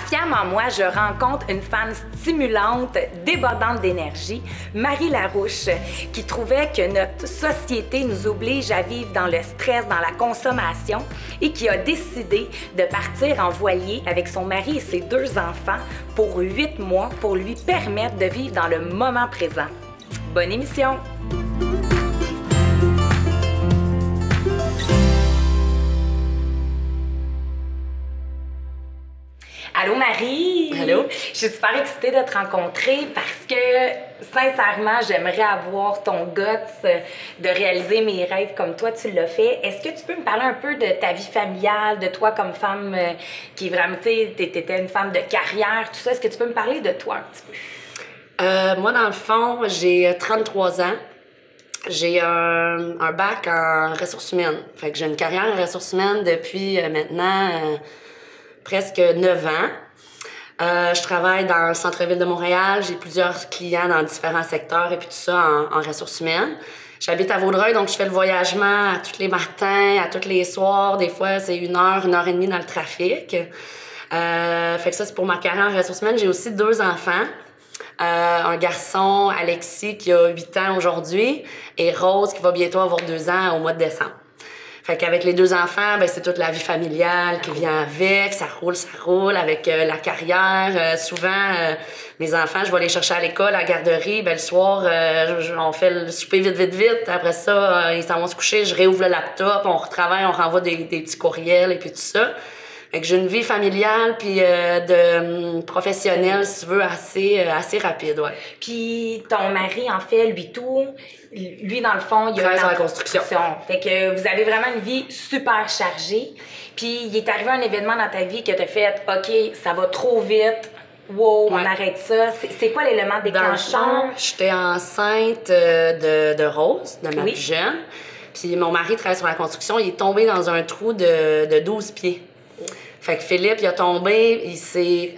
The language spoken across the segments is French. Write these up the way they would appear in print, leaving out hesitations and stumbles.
Fièrement en moi, je rencontre une femme stimulante, débordante d'énergie, Marie Larouche, qui trouvait que notre société nous oblige à vivre dans le stress, dans la consommation, et qui a décidé de partir en voilier avec son mari et ses 2 enfants pour 8 mois pour lui permettre de vivre dans le moment présent. Bonne émission! Allô Marie! Allô? Je suis super excitée de te rencontrer parce que, sincèrement, j'aimerais avoir ton guts de réaliser mes rêves comme toi, tu l'as fait. Est-ce que tu peux me parler un peu de ta vie familiale, de toi comme femme qui est vraiment, tu sais, t'étais une femme de carrière, tout ça. Est-ce que tu peux me parler de toi un petit peu? Moi, dans le fond, j'ai 33 ans. J'ai un bac en ressources humaines. Fait que j'ai une carrière en ressources humaines depuis maintenant presque 9 ans. Je travaille dans le centre-ville de Montréal. J'ai plusieurs clients dans différents secteurs et puis tout ça en ressources humaines. J'habite à Vaudreuil, donc je fais le voyagement à tous les matins, à tous les soirs. Des fois, c'est 1 heure, 1 heure et demie dans le trafic. Fait que ça, c'est pour ma carrière en ressources humaines. J'ai aussi 2 enfants. Un garçon, Alexis, qui a 8 ans aujourd'hui, et Rose, qui va bientôt avoir 2 ans au mois de décembre. Fait qu'avec les 2 enfants, ben c'est toute la vie familiale qui vient avec, ça roule avec la carrière. Souvent, mes enfants, je vais les chercher à l'école, à la garderie. Ben le soir, on fait le souper vite. Après ça, ils s'en vont se coucher, je réouvre le laptop, on retravaille, on renvoie des petits courriels et puis tout ça. Fait que j'ai une vie familiale puis de professionnelle, si tu veux, assez rapide, ouais. Puis ton mari, en fait, lui, dans le fond, il a travaille sur la construction. Fait que vous avez vraiment une vie super chargée. Puis il est arrivé un événement dans ta vie que t'as fait, OK, ça va trop vite. Wow, Ouais. on arrête ça. C'est quoi l'élément déclencheur? J'étais enceinte de Rose, de ma Oui. plus jeune. Puis mon mari travaille sur la construction. Il est tombé dans un trou de 12 pieds. Fait que Philippe, il a tombé, il s'est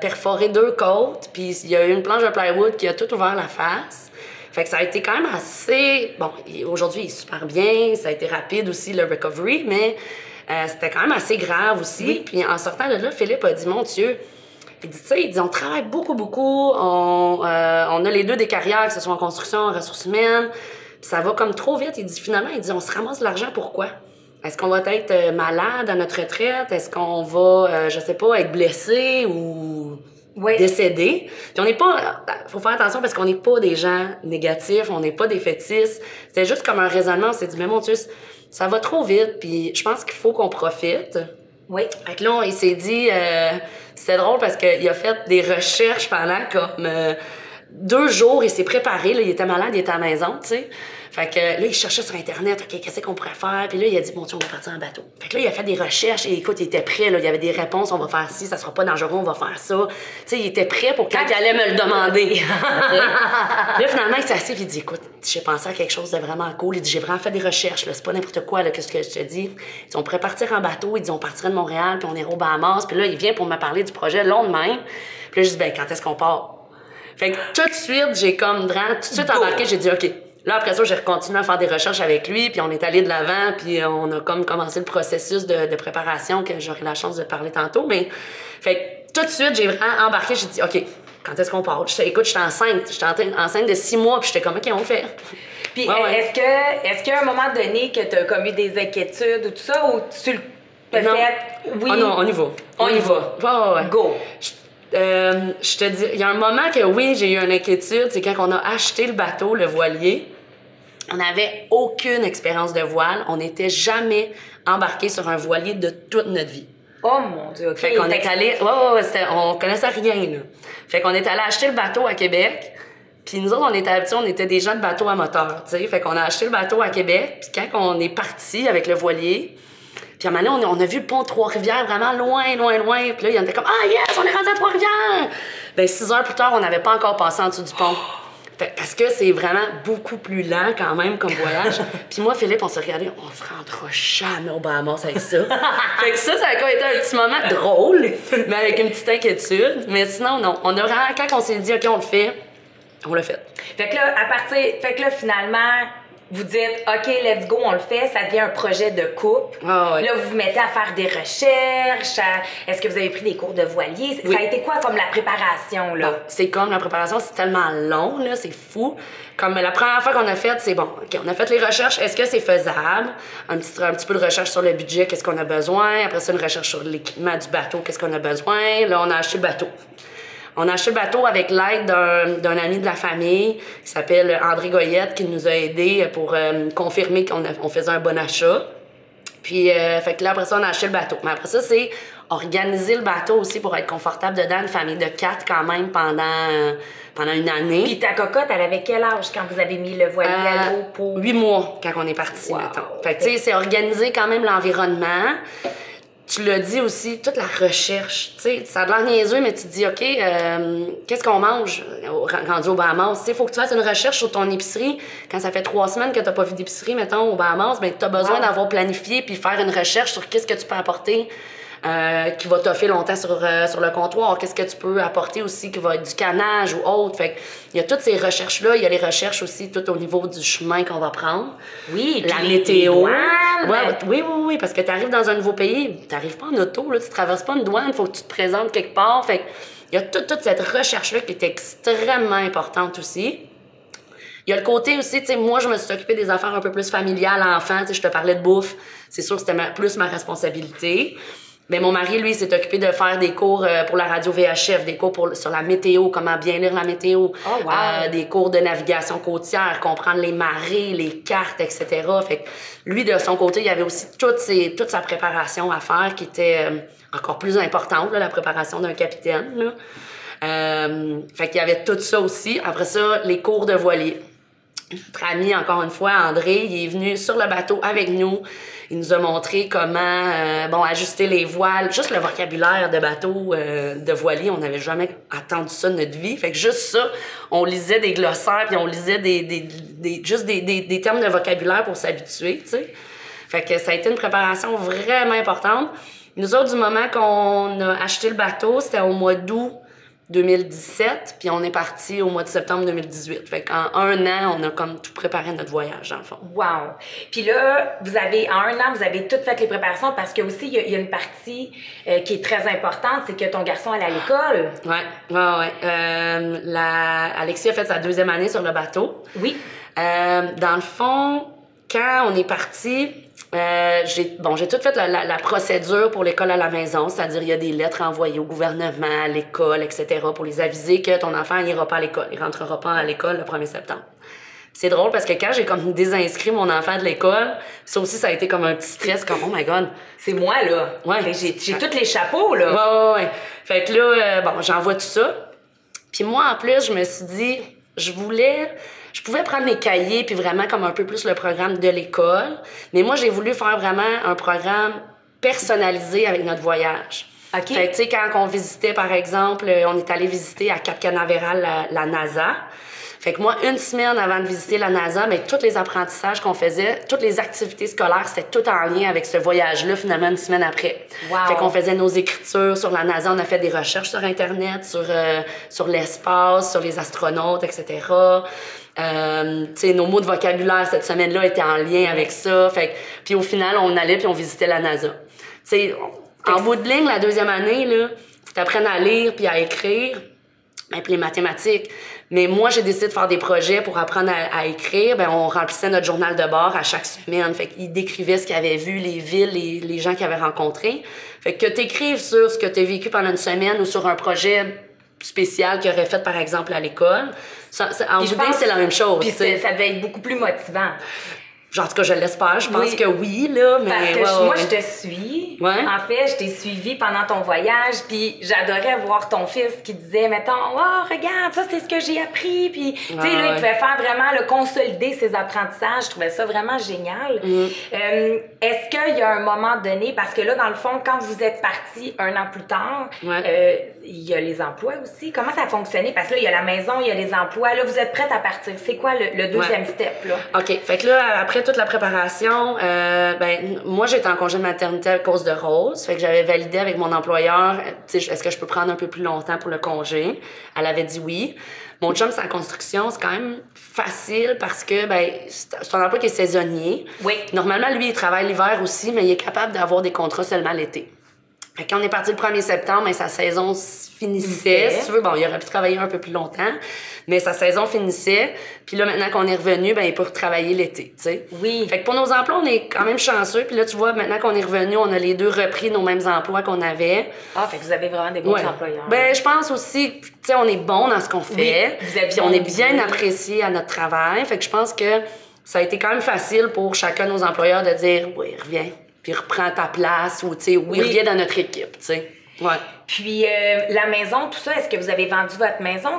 perforé 2 côtes, puis il y a eu une planche de plywood qui a tout ouvert la face. Fait que ça a été quand même assez... Bon, aujourd'hui, il est super bien, ça a été rapide aussi, le recovery, mais c'était quand même assez grave aussi. Oui. Puis en sortant de là, Philippe a dit, mon Dieu... Il dit, tu sais, on travaille beaucoup, on a les 2 des carrières, que ce soit en construction, en ressources humaines, puis ça va comme trop vite. Il dit, finalement, on se ramasse de l'argent, pourquoi? Est-ce qu'on va être malade à notre retraite? Est-ce qu'on va, je sais pas, être blessé ou décédé? Puis on n'est pas... Faut faire attention parce qu'on n'est pas des gens négatifs, on n'est pas des fétistes. C'était juste comme un raisonnement. On s'est dit, mais mon Dieu, ça va trop vite, puis je pense qu'il faut qu'on profite. Oui. Fait que là, il s'est dit... c'était drôle parce qu'il a fait des recherches pendant comme 2 jours. Il s'est préparé. Là, il était malade, il était à la maison, tu sais. Fait que là, il cherchait sur Internet, OK, qu'est-ce qu'on pourrait faire? Puis là, il a dit, bon, Dieu, on va partir en bateau. Fait que là, il a fait des recherches et écoute, il était prêt, là. Il y avait des réponses, on va faire ci, ça sera pas dangereux, on va faire ça. Tu sais, il était prêt pour quand il allait me le demander. Là, finalement, il s'est assis et il dit, écoute, j'ai pensé à quelque chose de vraiment cool. Il dit, j'ai vraiment fait des recherches, là. C'est pas n'importe quoi, là, qu'est-ce que je te dis. Il dit, on pourrait partir en bateau. Il dit, on partirait de Montréal, puis on irait aux Bahamas. Puis là, il vient pour me parler du projet long de même. Puis là, je dis, ben, quand est-ce qu'on part? Fait que tout de suite, j'ai comme tout de suite embarqué, j'ai dit, OK. Là, après ça, j'ai continué à faire des recherches avec lui, puis on est allé de l'avant, puis on a comme commencé le processus de préparation que j'aurai la chance de parler tantôt. Mais, fait que tout de suite, j'ai vraiment embarqué, j'ai dit, OK, quand est-ce qu'on part? Écoute, j'étais enceinte. J'étais enceinte de 6 mois, puis j'étais comme, OK, on le fait. Puis Ouais. est-ce qu'il y a un moment donné que tu as comme eu des inquiétudes ou tout ça, ou tu l'as Non. fait? Oui. Oh non, on y va. On y va. Ouais. Go. Je te dis, il y a un moment que oui, j'ai eu une inquiétude, c'est quand on a acheté le bateau, le voilier. On n'avait aucune expérience de voile. On n'était jamais embarqué sur un voilier de toute notre vie. Oh mon Dieu, OK. Fait qu'on est allé... on connaissait rien, là. Fait qu'on est allé acheter le bateau à Québec. Puis nous autres, on était habitués, on était des gens de bateau à moteur, tu sais. Fait qu'on a acheté le bateau à Québec. Puis quand on est parti avec le voilier... Puis à un moment donné, on a vu le pont de Trois-Rivières vraiment loin. Puis là, il en était comme « Ah yes, on est rendu à Trois-Rivières! » Ben 6 heures plus tard, on n'avait pas encore passé en dessous du pont. Parce que c'est vraiment beaucoup plus lent quand même comme voyage. Puis moi, Philippe, on s'est regardé, on se rendra jamais aux Bahamas avec ça. Fait que ça a quand même été un petit moment drôle, mais avec une petite inquiétude. Mais sinon, non. On a vraiment, quand on s'est dit, OK, on le fait, on l'a fait. Fait que là, finalement, vous dites, OK, let's go, on le fait, ça devient un projet de couple. Ah ouais. Là, vous vous mettez à faire des recherches. Est-ce que vous avez pris des cours de voilier? Oui. Ça a été quoi comme la préparation, là? Bon, c'est comme la préparation, c'est tellement long, là, c'est fou. Comme la première fois qu'on a fait, c'est bon, OK, on a fait les recherches, est-ce que c'est faisable? Un petit peu de recherche sur le budget, qu'est-ce qu'on a besoin? Après ça, une recherche sur l'équipement du bateau, qu'est-ce qu'on a besoin? Là, on a acheté le bateau. On a acheté le bateau avec l'aide d'un ami de la famille qui s'appelle André Goyette, qui nous a aidés pour confirmer qu'on faisait un bon achat. Puis, fait que là, après ça, on a acheté le bateau. Mais après ça, c'est organiser le bateau aussi pour être confortable dedans. Une famille de 4 quand même pendant une année. Puis ta cocotte, elle avait quel âge quand vous avez mis le voilier à l'eau pour... 8 mois quand on est parti, Wow. mettons. Fait que, tu sais, c'est organiser quand même l'environnement. Tu l'as dit aussi, toute la recherche. Tu sais, ça a de l'air niaiseux, mais tu te dis, OK, qu'est-ce qu'on mange rendu aux Bahamas? Tu sais, il faut que tu fasses une recherche sur ton épicerie. Quand ça fait 3 semaines que tu n'as pas vu d'épicerie, mettons, aux Bahamas, ben tu as besoin d'avoir planifié puis faire une recherche sur qu'est-ce que tu peux apporter qui va t'offrir longtemps sur le comptoir. Qu'est-ce que tu peux apporter aussi qui va être du canage ou autre. Fait il y a toutes ces recherches-là. Il y a les recherches aussi tout au niveau du chemin qu'on va prendre. Oui, la puis météo. les douanes. Oui, parce que tu arrives dans un nouveau pays, tu n'arrives pas en auto, là, tu traverses pas une douane, il faut que tu te présentes quelque part. Fait il y a toute cette recherche-là qui est extrêmement importante aussi. Il y a le côté aussi, tu sais, moi, je me suis occupée des affaires un peu plus familiales, enfants, tu sais, je te parlais de bouffe. C'est sûr que c'était plus ma responsabilité. Mais mon mari, lui, s'est occupé de faire des cours pour la radio VHF, des cours sur la météo, comment bien lire la météo, Oh, wow. des cours de navigation côtière, comprendre les marées, les cartes, etc. Fait que lui, de son côté, il y avait aussi toute sa préparation à faire qui était encore plus importante, là, la préparation d'un capitaine. Là. Fait qu'il y avait tout ça aussi. Après ça, les cours de voilier. Notre ami, encore une fois, André, il est venu sur le bateau avec nous. Il nous a montré comment ajuster les voiles, juste le vocabulaire de bateau, de voilier. On n'avait jamais entendu ça de notre vie. Fait que juste ça, on lisait des glossaires puis on lisait des termes de vocabulaire pour s'habituer, tu sais. Fait que ça a été une préparation vraiment importante. Nous autres, du moment qu'on a acheté le bateau, c'était au mois d'août 2017, puis on est parti au mois de septembre 2018. Fait qu'en 1 an, on a comme tout préparé notre voyage, dans le fond. Wow! Puis là, en 1 an, vous avez toutes fait les préparations parce que aussi, il y a une partie qui est très importante, c'est que ton garçon allait à l'école. Ouais. Alexis a fait sa 2e année sur le bateau. Oui. Dans le fond, quand on est parti, j'ai tout fait la procédure pour l'école à la maison, c'est-à-dire il y a des lettres envoyées au gouvernement, à l'école, etc., pour les aviser que ton enfant n'ira pas à l'école, il rentrera pas à l'école le 1er septembre. C'est drôle parce que quand j'ai comme désinscrit mon enfant de l'école, ça aussi, ça a été comme un petit stress, comme « Oh my God! » C'est moi, là. Ouais. J'ai tous les chapeaux, là. Ouais. Fait que là, j'envoie tout ça. Puis moi, en plus, je me suis dit, je pouvais prendre mes cahiers puis vraiment comme un peu plus le programme de l'école. Mais moi, j'ai voulu faire vraiment un programme personnalisé avec notre voyage. OK. Fait que, tu sais, quand on visitait, par exemple, on est allé visiter à Cap Canaveral la NASA. Fait que moi, 1 semaine avant de visiter la NASA, mais tous les apprentissages qu'on faisait, toutes les activités scolaires, c'était tout en lien avec ce voyage-là, finalement, 1 semaine après. Wow. Fait qu'on faisait nos écritures sur la NASA, on a fait des recherches sur Internet, sur l'espace, sur les astronautes, etc. Tu sais, nos mots de vocabulaire cette semaine-là étaient en lien avec ça. Fait que, puis au final, on allait puis on visitait la NASA. Tu sais, en bout de ligne, la 2e année, là, faut t'apprendre à lire puis à écrire, puis les mathématiques. Mais moi, j'ai décidé de faire des projets pour apprendre à écrire. Ben, on remplissait notre journal de bord à chaque semaine. Fait qu'il décrivait ce qu'il avait vu, les villes, les gens qu'il avait rencontrés. Fait que t'écrives sur ce que t'as vécu pendant 1 semaine ou sur un projet spécial qu'il aurait fait, par exemple, à l'école. En bout de ligne, c'est la même chose. Puis ça devait être beaucoup plus motivant. Genre, en tout cas, je l'espère. Je pense que oui, là. Mais parce que moi, je te suis. Ouais. En fait, je t'ai suivi pendant ton voyage, puis j'adorais voir ton fils qui disait, mettons, « Oh, regarde, ça, c'est ce que j'ai appris. » Puis, tu sais, là, il pouvait faire vraiment, consolider ses apprentissages. Je trouvais ça vraiment génial. Est-ce qu'il y a un moment donné, parce que là, dans le fond, quand vous êtes partis 1 an plus tard, il y a les emplois aussi. Comment ça a fonctionné? Parce que là, il y a la maison, il y a les emplois. Là, vous êtes prête à partir. C'est quoi le 2e step, là? OK. Fait que là, après toute la préparation, moi, j'étais en congé de maternité à cause de Rose. Fait que j'avais validé avec mon employeur, est-ce que je peux prendre un peu plus longtemps pour le congé? Elle avait dit oui. Mon chum, c'est en construction, c'est quand même facile parce que, c'est un emploi qui est saisonnier. Oui. Normalement, lui, il travaille l'hiver aussi, mais il est capable d'avoir des contrats seulement l'été. Quand on est parti le 1er septembre, sa saison finissait, si tu veux. Bon, il aurait pu travailler un peu plus longtemps, mais sa saison finissait. Puis là, maintenant qu'on est revenu, il peut retravailler l'été, tu sais. Oui. Fait que pour nos emplois, on est quand même chanceux. Puis là, tu vois, maintenant qu'on est revenu, on a les deux repris nos mêmes emplois qu'on avait. Ah, fait que vous avez vraiment des bons employeurs. Je pense aussi, tu sais, on est bon dans ce qu'on fait. Oui, puis on est bien apprécié à notre travail. Fait que je pense que ça a été quand même facile pour chacun de nos employeurs de dire, oui, reviens. Puis reprends ta place ou, tu sais, reviens dans notre équipe, tu sais. Ouais. Puis la maison, tout ça, est-ce que vous avez vendu votre maison?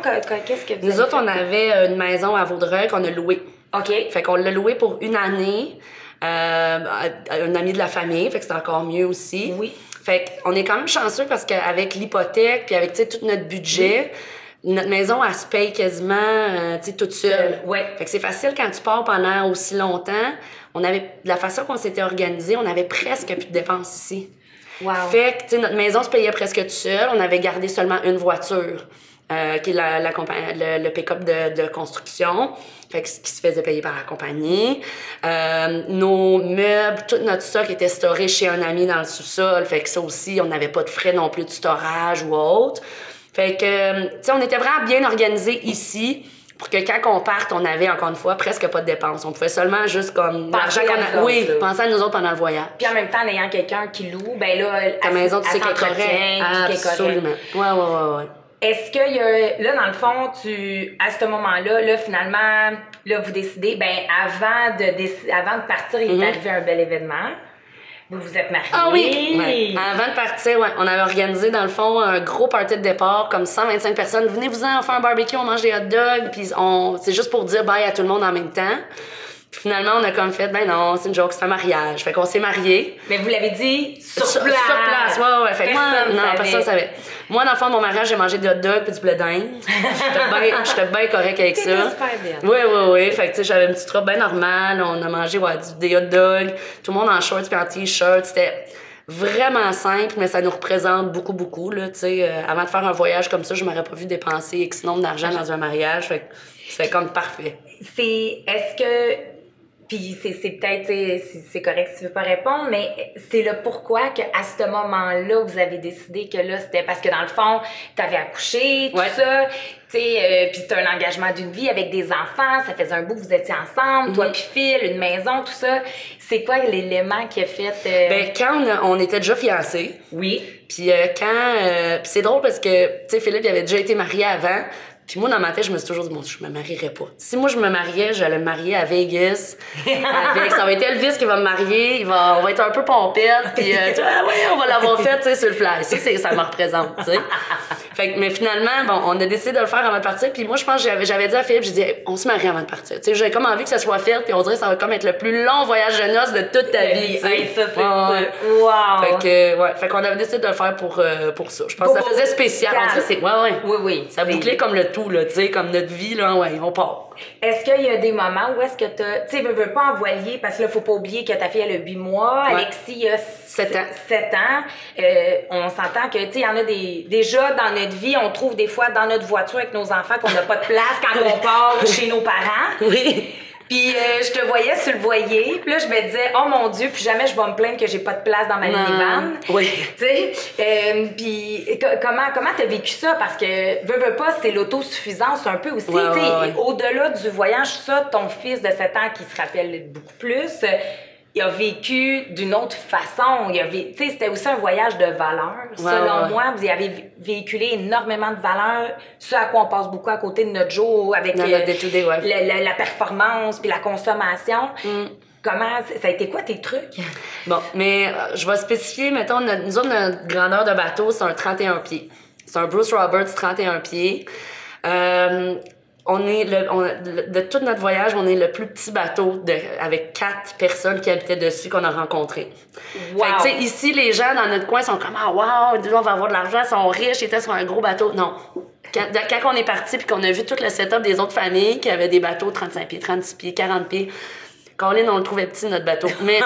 Qu'est-ce que vous Nous autres, on avait une maison à Vaudreuil qu'on a louée. OK. Fait qu'on l'a louée pour 1 année à un ami de la famille, fait que c'est encore mieux aussi. Oui. Fait qu'on est quand même chanceux parce qu'avec l'hypothèque puis avec, tu sais, tout notre budget, notre maison, elle se paye quasiment, tu sais, toute seule. Ouais. Fait que c'est facile quand tu pars pendant aussi longtemps. On avait, de la façon qu'on s'était organisé, on avait presque plus de dépenses ici. Wow. Fait que, tu sais, notre maison se payait presque toute seule. On avait gardé seulement une voiture, qui est le pick-up de construction. Fait que, qui se faisait payer par la compagnie. Nos meubles, tout notre stock était storé chez un ami dans le sous-sol. Fait que ça aussi, on n'avait pas de frais non plus de storage ou autre. Fait que, tu sais, on était vraiment bien organisés ici pour que quand on parte, on avait, encore une fois, presque pas de dépenses. On pouvait seulement juste comme... Penser à nous autres, penser à nous autres pendant le voyage. Puis en même temps, en ayant quelqu'un qui loue, ta maison, tu sais qu'elle est correcte. Absolument. Ouais. Est-ce qu'il y a... Là, dans le fond, à ce moment-là, là, finalement, là, vous décidez, avant de partir, il est arrivé un bel événement. Vous vous êtes mariés. Ah oui! Ouais. Avant de partir, on avait organisé, dans le fond, un gros party de départ, comme 125 personnes. Venez-vous-en, on fait un barbecue, on mange des hot dogs, puis c'est juste pour dire bye à tout le monde en même temps. Puis finalement, on a comme fait, non, c'est une joke, c'est un mariage. Fait qu'on s'est mariés. Mais vous l'avez dit sur place. Sur place, ouais. Fait que personne savait. Moi, dans le fond de mon mariage, j'ai mangé des hot dogs puis du blé d'Inde. J'étais bien correct avec ça. C'était super bien. Oui. Fait que, tu sais, j'avais une petite robe bien normale. On a mangé des hot dogs. Tout le monde en shorts puis en t-shirt. C'était vraiment simple, mais ça nous représente beaucoup, là, tu sais. Avant de faire un voyage comme ça, je m'aurais pas vu dépenser X nombre d'argent dans un mariage. Fait que c'était comme parfait. Est-ce que... Puis c'est peut-être, c'est correct si tu veux pas répondre, mais c'est le pourquoi qu'à ce moment-là, vous avez décidé que là, c'était parce que dans le fond, t'avais accouché, tout ça, tu sais, puis c'était un engagement d'une vie avec des enfants, ça faisait un bout que vous étiez ensemble, toi puis Phil, une maison, tout ça. C'est quoi l'élément qui a fait... quand on était déjà fiancés. Oui. Puis puis c'est drôle parce que, tu sais, Philippe, il avait déjà été marié avant. Puis moi, dans ma tête, je me suis toujours dit, bon, je me marierais pas. Si moi, je me mariais, j'allais me marier à Vegas. Ça va être Elvis qui va me marier. On va être un peu pompette. Puis, on va l'avoir fait, tu sais, sur le fly. Ça me représente, tu sais. Fait que, mais finalement, on a décidé de le faire avant de partir. Puis moi, je pense que j'avais dit à Philippe, j'ai dit, on se marie avant de partir. Tu sais, j'avais comme envie que ça soit fait. Puis on dirait que ça va comme être le plus long voyage de noces de toute ta vie, tu sais. Ça, c'est wow! Fait qu'on avait décidé de le faire pour ça. Je pense que ça faisait spécial. On dirait Oui. Ça bouclait comme le tout, là, tu sais, comme notre vie, là, on part. Est-ce qu'il y a des moments où est-ce que tu sais, veux pas envoyer, parce que là, faut pas oublier que ta fille, elle a 8 mois, Alexis a 7 ans. On s'entend que, tu sais, il y en a déjà dans notre vie, on trouve des fois dans notre voiture avec nos enfants qu'on n'a pas de place quand on part chez nos parents. Oui. Puis je te voyais sur le voilier, puis là je me disais oh mon Dieu, puis jamais je vais me plaindre que j'ai pas de place dans ma minivan. Oui. Tu sais, puis comment t'as vécu ça, parce que veux pas, c'est l'autosuffisance un peu aussi, tu sais, au-delà du voyage, ça, ton fils de 7 ans qui se rappelle beaucoup plus, il a vécu d'une autre façon. Tu sais, c'était aussi un voyage de valeurs. Selon moi, vous y avez véhiculé énormément de valeurs, ce à quoi on passe beaucoup à côté de notre jour avec la performance puis la consommation. Comment, ça a été quoi tes trucs? Bon, mais je vais spécifier, mettons, nous autres, notre grandeur de bateau, c'est un 31 pieds. C'est un Bruce Roberts 31 pieds. De tout notre voyage, on est le plus petit bateau avec 4 personnes qui habitaient dessus qu'on a rencontrées. Wow. Fait que, tu sais, ici, les gens dans notre coin sont comme « Ah, wow, on va avoir de l'argent, ils sont riches, ils étaient sur un gros bateau. » Non. Quand on est parti puis qu'on a vu tout le setup des autres familles qui avaient des bateaux 35 pieds, 36 pieds, 40 pieds, Colin, on le trouvait petit, notre bateau. Mais,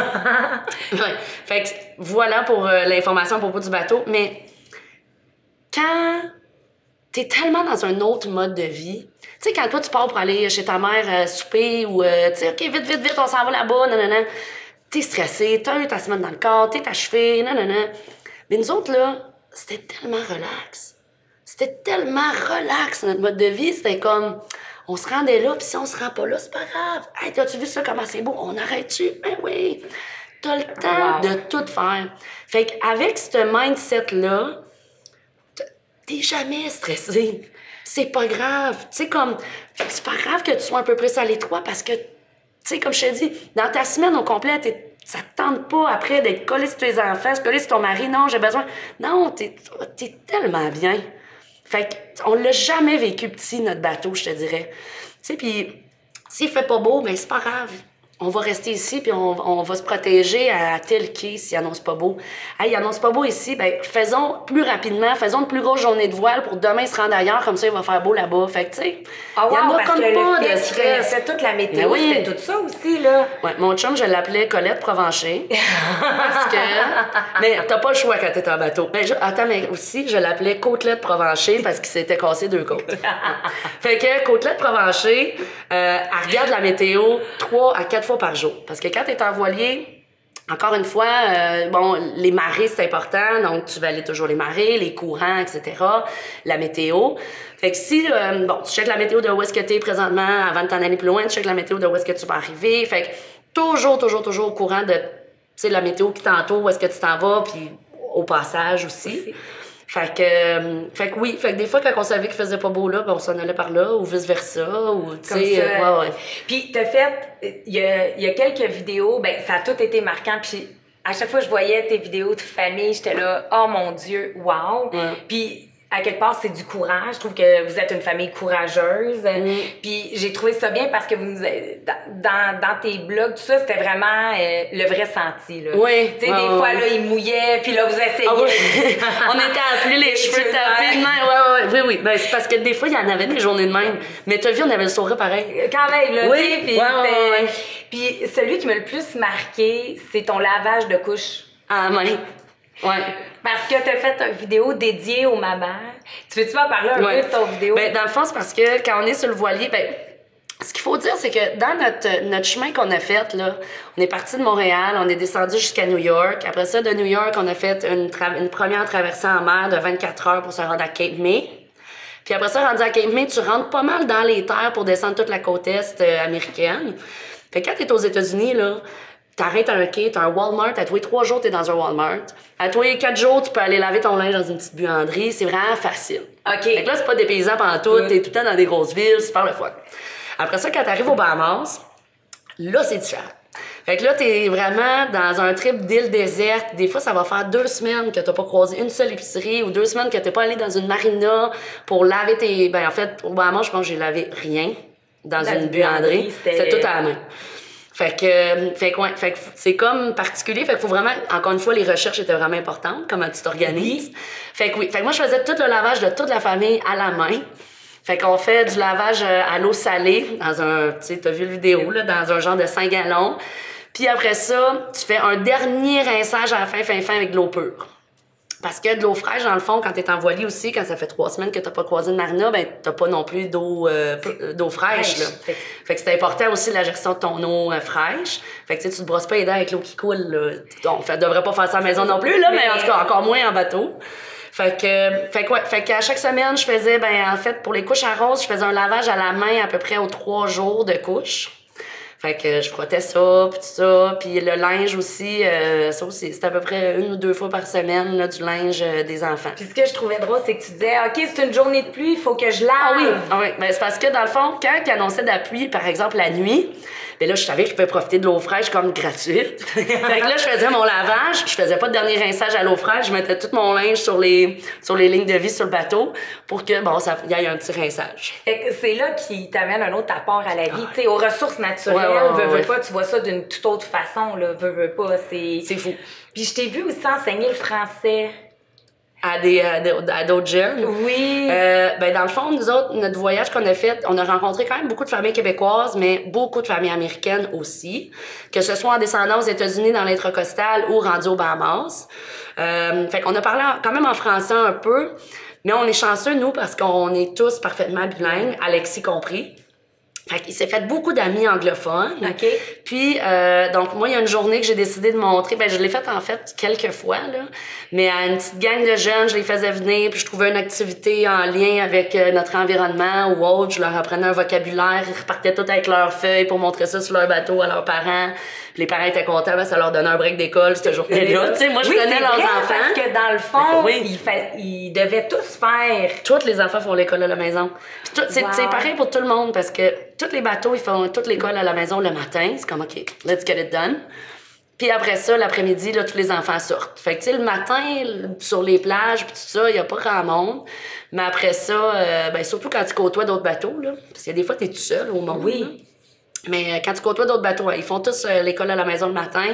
ouais. Fait que voilà pour l'information à propos du bateau. Mais quand t'es tellement dans un autre mode de vie, tu sais, quand toi, tu pars pour aller chez ta mère souper ou, tu sais, OK, vite, vite, vite, on s'en va là-bas, nanana. T'es stressé, t'as eu ta semaine dans le corps, t'es achevé, nanana. Mais nous autres, là, c'était tellement relax. C'était tellement relax, notre mode de vie. C'était comme, on se rendait là, puis si on se rend pas là, c'est pas grave. Hey, t'as-tu vu ça, comment c'est beau? On arrête-tu? Ben oui. T'as le temps de tout faire. Fait qu'avec ce mindset-là, t'es jamais stressé. C'est pas grave. Tu sais, comme, c'est pas grave que tu sois un peu plus à l'étroit parce que, tu sais, comme je te dis, dans ta semaine au complet, ça te tente pas après d'être collé sur tes enfants, collé sur ton mari. Non, j'ai besoin. Non, t'es tellement bien. Fait qu'on l'a jamais vécu petit, notre bateau, je te dirais. Tu sais, puis s'il fait pas beau, ben c'est pas grave. On va rester ici, puis on va se protéger à tel quai s'il annonce pas beau. Hey, il annonce pas beau ici, ben faisons plus rapidement, faisons une plus grosse journée de voile pour demain se rendre ailleurs, comme ça il va faire beau là-bas. Fait que, tu sais, il y en a comme pas de stress. C'est toute la météo, oui. C'était tout ça aussi, là. Ouais, mon chum, je l'appelais Colette Provencher. Parce que... Mais t'as pas le choix quand t'es en bateau. Mais attends, mais aussi, je l'appelais Côtelette Provencher parce qu'il s'était cassé 2 côtes. Fait que Côtelette Provencher, elle regarde la météo 3 à 4 fois par jour. Parce que quand t'es en voilier, encore une fois, bon, les marées, c'est important. Donc, tu vas aller toujours les marées, les courants, etc. La météo. Fait que si, bon, tu checkes la météo de où est-ce que t'es présentement avant de t'en aller plus loin, tu checkes la météo de où est-ce que tu vas arriver. Fait que toujours au courant de, tu sais, la météo qui t'entoure, où est-ce que tu t'en vas, puis au passage aussi. Fait que oui, fait que des fois, quand on savait qu'il faisait pas beau là, ben on s'en allait par là, ou vice-versa, ou, tu sais, ouais. Puis t'as fait, il y a quelques vidéos, ben ça a tout été marquant, puis à chaque fois que je voyais tes vidéos de famille, j'étais là, oh mon Dieu, wow! Ouais. Puis à quelque part, c'est du courage. Je trouve que vous êtes une famille courageuse. Puis j'ai trouvé ça bien parce que vous nous, dans tes blogs, tout ça, c'était vraiment le vrai senti. Là. Oui. Tu sais, des fois, là, il mouillait, puis là, vous essayez. Ah, oui. On était appelés les cheveux tapés de même. Oui. Ben, c'est parce que des fois, il y en avait des journées de même. Mais t'as vu, on avait le sourire pareil. Quand même, là, oui. tu sais. Puis celui qui m'a le plus marqué, c'est ton lavage de couches. À la main. Ouais. Parce que tu as fait une vidéo dédiée aux mamans. Tu veux-tu m'en parler un peu de ton vidéo? Ben, dans le fond, c'est parce que quand on est sur le voilier, ben, ce qu'il faut dire, c'est que dans notre chemin qu'on a fait, là, on est parti de Montréal, on est descendu jusqu'à New York. Après ça, de New York, on a fait une première traversée en mer de 24 heures pour se rendre à Cape May. Puis après ça, rendu à Cape May, tu rentres pas mal dans les terres pour descendre toute la côte est américaine. Fait que quand t'es aux États-Unis, là, t'arrêtes à un quai, t'as un Walmart, à tous les 3 jours, t'es dans un Walmart. À tous les 4 jours, tu peux aller laver ton linge dans une petite buanderie. C'est vraiment facile. OK. Fait que là, c'est pas dépaysant pantoute, t'es tout le temps dans des grosses villes, c'est super le fun. Après ça, quand t'arrives aux Bahamas, là, c'est différent. Fait que là, t'es vraiment dans un trip d'île déserte. Des fois, ça va faire 2 semaines que t'as pas croisé une seule épicerie ou 2 semaines que t'es pas allé dans une marina pour laver tes... Ben, en fait, au Bahamas, je pense que j'ai lavé rien dans une buanderie. C'était tout à la main. Fait que c'est comme particulier. Fait qu'il faut vraiment, encore une fois, les recherches étaient vraiment importantes, comment tu t'organises. Fait que moi, je faisais tout le lavage de toute la famille à la main. Fait qu'on fait du lavage à l'eau salée, dans un, tu sais, t'as vu la vidéo, là, dans un genre de 5 gallons. Puis après ça, tu fais un dernier rinçage à la fin avec de l'eau pure. Parce que de l'eau fraîche, dans le fond, quand t'es en voilier aussi, quand ça fait 3 semaines que t'as pas croisé de marina, ben t'as pas non plus d'eau fraîche, là. Fait que c'est important aussi la gestion de ton eau fraîche. Fait que tu te brosses pas les dents avec l'eau qui coule, là. Donc, on devrait pas faire ça à la maison non plus, là, mais en tout cas, encore moins en bateau. Fait qu'à chaque semaine, je faisais, ben en fait, pour les couches à rose, je faisais un lavage à la main à peu près aux 3 jours de couche. Fait que je frottais ça, puis tout ça. Puis le linge aussi, ça aussi, c'était à peu près 1 ou 2 fois par semaine, là, du linge des enfants. Puis ce que je trouvais drôle, c'est que tu disais, OK, c'est une journée de pluie, il faut que je lave. Ah oui. Ben, c'est parce que, dans le fond, quand il annonçait de la pluie, par exemple, la nuit, ben là, je savais que je pouvais profiter de l'eau fraîche comme gratuite. Fait que là, je faisais mon lavage, je faisais pas de dernier rinçage à l'eau fraîche, je mettais tout mon linge sur les lignes de vie sur le bateau pour que, bon, ça y ait un petit rinçage. Fait que c'est là qui t'amène un autre apport à la vie, tu sais, aux ressources naturelles. Veux pas, tu vois ça d'une toute autre façon, là, veux pas, c'est... C'est fou. Puis je t'ai vu aussi enseigner le français. à d'autres jeunes. Oui. Ben dans le fond, nous autres, notre voyage qu'on a fait, on a rencontré quand même beaucoup de familles québécoises, mais beaucoup de familles américaines aussi, que ce soit en descendant aux États-Unis dans l'intracostal ou rendu aux Bahamas. Fait qu'on a parlé quand même en français un peu, mais on est chanceux, nous, parce qu'on est tous parfaitement bilingues, Alexis compris. Fait qu'il s'est fait beaucoup d'amis anglophones. OK. Puis, donc, moi, il y a une journée que j'ai décidé de montrer. Ben, je l'ai faite, en fait, quelques fois, là. Mais à une petite gang de jeunes, je les faisais venir, puis je trouvais une activité en lien avec notre environnement ou autre. Je leur apprenais un vocabulaire. Ils repartaient tous avec leurs feuilles pour montrer ça sur leur bateau à leurs parents. Puis les parents étaient contents, ben, ça leur donnait un break d'école cette journée-là. Tu sais, moi, je prenais leurs enfants. Parce que dans le fond, oui. ils devaient tous faire. Tous les enfants font l'école à la maison. Puis c'est pareil pour tout le monde, parce que tous les bateaux, ils font toute l'école à la maison le matin. C'est comme, OK, let's get it done. Puis après ça, l'après-midi, là, tous les enfants sortent. Fait que, tu sais, le matin, sur les plages, puis tout ça, il n'y a pas grand monde. Mais après ça, ben, surtout quand tu côtoies d'autres bateaux, là, parce que des fois, tu es tout seul au monde. Oui. Là. Mais quand tu côtoies d'autres bateaux, ils font tous l'école à la maison le matin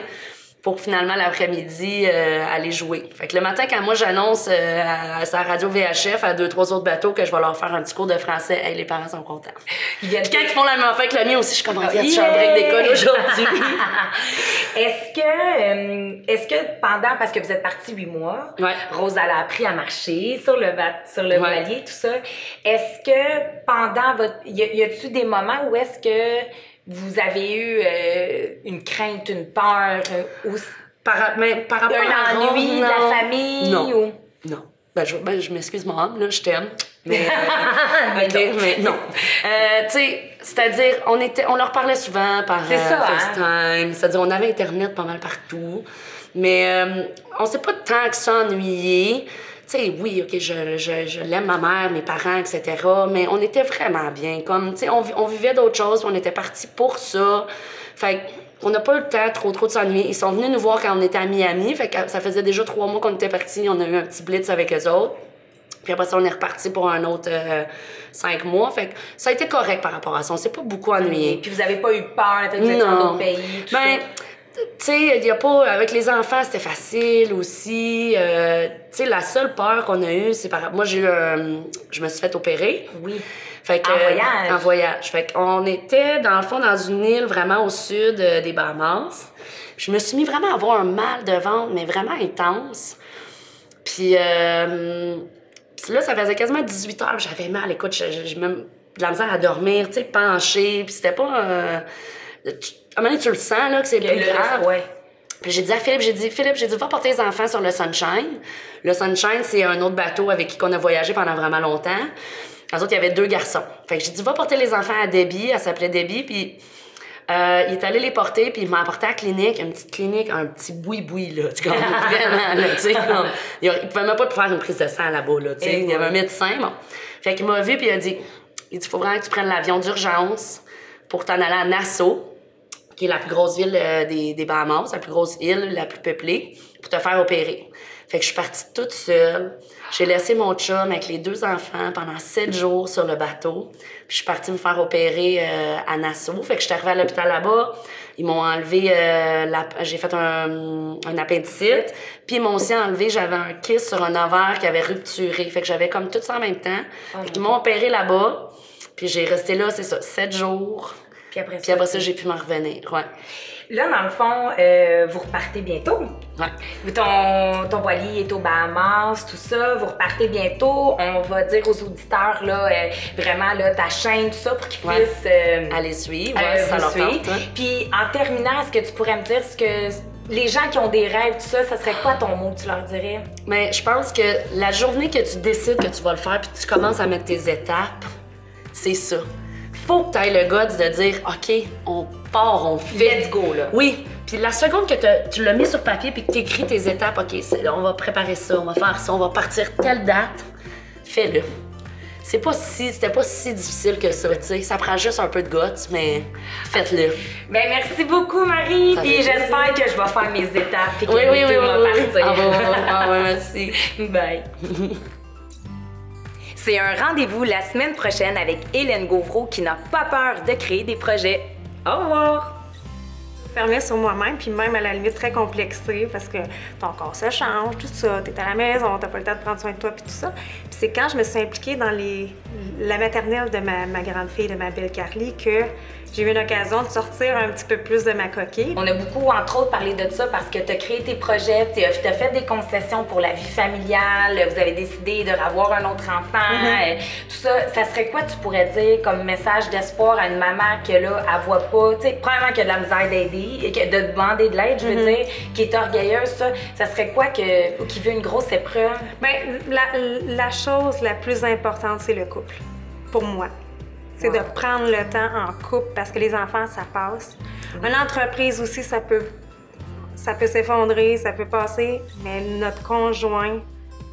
pour finalement l'après-midi aller jouer. Fait que le matin, quand moi j'annonce à sa radio VHF à 2-3 autres bateaux que je vais leur faire un petit cours de français, hey, les parents sont contents. Puis quand ils font la même affaire que le mien aussi, je suis comme, regarde, je suis en break d'école aujourd'hui. Est-ce que pendant, parce que vous êtes partis 8 mois, ouais. Rose, elle a appris à marcher sur le voilier, tout ça. Est-ce que pendant votre... Y a-tu des moments où est-ce que vous avez eu une crainte, une peur, ou par rapport à un ennui de la famille? Non. Ou... Non. Ben, je m'excuse, maman, là, je t'aime. Mais, mais non. Tu sais, c'est-à-dire, on leur parlait souvent par FaceTime. Hein? C'est-à-dire, on avait Internet pas mal partout. Mais on s'est pas tant que ça ennuyé. Tu sais, oui, OK, je l'aime, ma mère, mes parents, etc., mais on était vraiment bien. Comme, tu sais, on vivait d'autres choses, on était partis pour ça. Fait qu'on n'a pas eu le temps trop de s'ennuyer. Ils sont venus nous voir quand on était à Miami, fait que ça faisait déjà 3 mois qu'on était partis. On a eu un petit blitz avec eux autres. Puis après ça, on est reparti pour un autre 5 mois. Fait que ça a été correct par rapport à ça. On s'est pas beaucoup ennuyé. Puis vous avez pas eu peur d'être dans d'autres pays? Ben, tu sais, il y a pas... Avec les enfants, c'était facile aussi. Tu sais, la seule peur qu'on a eue, c'est par... Moi, je me suis fait opérer. Oui. Fait que, en voyage. Fait qu'on était, dans le fond, dans une île vraiment au sud des Bahamas. Je me suis mis vraiment à avoir un mal de ventre, mais vraiment intense. Puis là, ça faisait quasiment 18 heures, j'avais mal. Écoute, j'ai même de la misère à dormir, tu sais, penchée. Puis c'était pas... à un moment donné, tu le sens, là, que c'est plus grave. Ouais. Puis j'ai dit à Philippe, va porter les enfants sur le Sunshine. Le Sunshine, c'est un autre bateau avec qui on a voyagé pendant vraiment longtemps. Eux autres, il y avait 2 garçons. Fait que j'ai dit, va porter les enfants à Debbie. Elle s'appelait Debbie. Puis il est allé les porter, puis il m'a apporté à la clinique, une petite clinique, un petit boui-boui, là. Tu comprends? Vraiment, là, tu sais. Il pouvait même pas faire une prise de sang là-bas, là, tu sais. Il y avait un médecin, bon. Fait qu'il m'a vu, puis il a dit, faut vraiment que tu prennes l'avion d'urgence pour t'en aller à Nassau, qui est la plus grosse ville des Bahamas, la plus grosse île, la plus peuplée, pour te faire opérer. Fait que je suis partie toute seule. J'ai laissé mon chum avec les 2 enfants pendant 7 jours sur le bateau. Puis je suis partie me faire opérer à Nassau. Fait que je suis arrivée à l'hôpital là-bas. Ils m'ont enlevé... j'ai fait un appendicite. Puis ils m'ont aussi enlevé... J'avais un kyste sur un ovaire qui avait rupturé. Fait que j'avais comme tout ça en même temps. Fait qu'ils m'ont opéré là-bas. Puis j'ai resté là, c'est ça, 7 jours. Puis après ça, j'ai pu m'en revenir. Ouais. Là, dans le fond, vous repartez bientôt. Ouais. Ton voilier est aux Bahamas, tout ça. Vous repartez bientôt. On va dire aux auditeurs, là, vraiment, là, ta chaîne, tout ça, pour qu'ils puissent... aller suivre, ça leur tente. Puis, en terminant, est-ce que tu pourrais me dire ce que... Les gens qui ont des rêves, tout ça, ça serait quoi ton mot que tu leur dirais? Mais je pense que la journée que tu décides que tu vas le faire puis tu commences à mettre tes étapes, c'est ça. Faut que tu aies le guts de dire, OK, on part, on fait. Let's go, là. Oui. Puis la seconde que tu l'as mis sur papier puis que tu écris tes étapes, OK, on va préparer ça, on va faire ça, on va partir telle date, fais-le. C'était pas si difficile que ça, tu sais. Ça prend juste un peu de guts, mais faites-le. Ben merci beaucoup, Marie. Puis j'espère que je vais faire mes étapes puis que oui, va partir. Ah ouais, merci. Bye. C'est un rendez-vous la semaine prochaine avec Hélène Gauvreau qui n'a pas peur de créer des projets. Au revoir! fermée sur moi-même, puis même à la limite très complexée parce que ton corps se change, tout ça, t'es à la maison, t'as pas le temps de prendre soin de toi, puis tout ça. Puis c'est quand je me suis impliquée dans la maternelle de ma grande fille, de ma belle Carly, que j'ai eu une occasion de sortir un petit peu plus de ma coquille. On a beaucoup, entre autres, parlé de ça parce que tu as créé tes projets, tu as fait des concessions pour la vie familiale, vous avez décidé de revoir un autre enfant, tout ça. Ça serait quoi, tu pourrais dire, comme message d'espoir à une maman que là, elle voit pas, tu sais, premièrement, qui a de la misère d'aider, et de demander de l'aide, je veux dire, qui est orgueilleuse, ça serait quoi qui veut une grosse épreuve? Bien, la chose la plus importante, c'est le couple, pour moi. C'est de prendre le temps en couple parce que les enfants, ça passe. Une entreprise aussi, ça peut s'effondrer, ça peut passer, mais notre conjoint,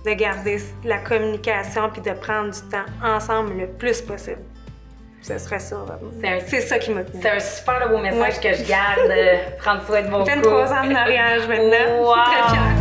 de garder la communication puis de prendre du temps ensemble le plus possible. Ce serait ça, vraiment. C'est ça qui m'a plu. C'est un super beau message que je garde, prendre soin de mon couple. 23 ans de mariage maintenant. Wow. Je suis très fière.